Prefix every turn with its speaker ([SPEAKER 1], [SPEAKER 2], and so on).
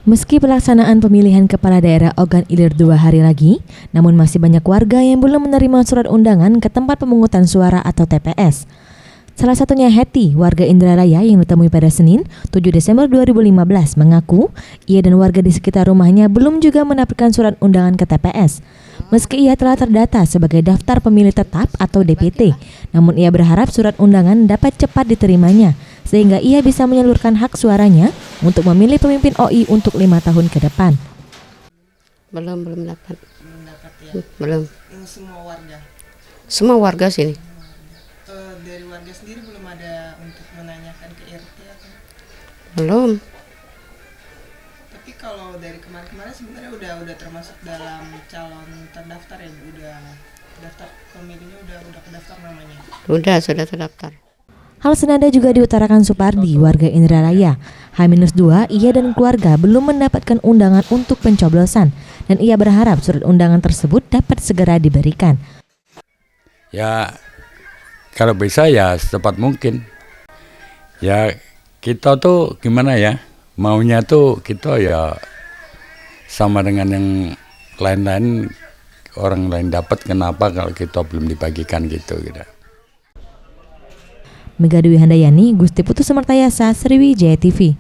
[SPEAKER 1] Meski pelaksanaan pemilihan kepala daerah Ogan Ilir 2 hari lagi, namun masih banyak warga yang belum menerima surat undangan ke tempat pemungutan suara atau TPS. Salah satunya Hetty, warga Indralaya yang ditemui pada Senin, 7 Desember 2015, mengaku ia dan warga di sekitar rumahnya belum juga mendapatkan surat undangan ke TPS. Meski ia telah terdata sebagai daftar pemilih tetap atau DPT, namun ia berharap surat undangan dapat cepat diterimanya, sehingga ia bisa menyalurkan hak suaranya untuk memilih pemimpin OI untuk 5 tahun ke depan.
[SPEAKER 2] Belum dapat.
[SPEAKER 3] Belum dapat ya.
[SPEAKER 2] Belum.
[SPEAKER 3] Ini semua warga.
[SPEAKER 2] Semua warga sini.
[SPEAKER 3] Dari warga sendiri belum ada untuk menanyakan ke RT atau?
[SPEAKER 2] Belum.
[SPEAKER 3] Tapi kalau dari kemarin-kemarin sebenarnya udah termasuk dalam calon terdaftar ya, Bu? Udah daftar pemilihnya udah kedaftar namanya.
[SPEAKER 2] Sudah terdaftar.
[SPEAKER 1] Hal senada juga diutarakan Supardi, warga Indralaya. H-2, ia dan keluarga belum mendapatkan undangan untuk pencoblosan, dan ia berharap surat undangan tersebut dapat segera diberikan.
[SPEAKER 4] Ya, kalau bisa ya secepat mungkin. Ya, kita tuh gimana ya, maunya tuh kita ya sama dengan yang lain-lain, orang lain dapat, kenapa kalau kita belum dibagikan gitu.
[SPEAKER 1] Mega Dwi Handayani, Gusti Putu Semertayasa, Sriwijaya TV.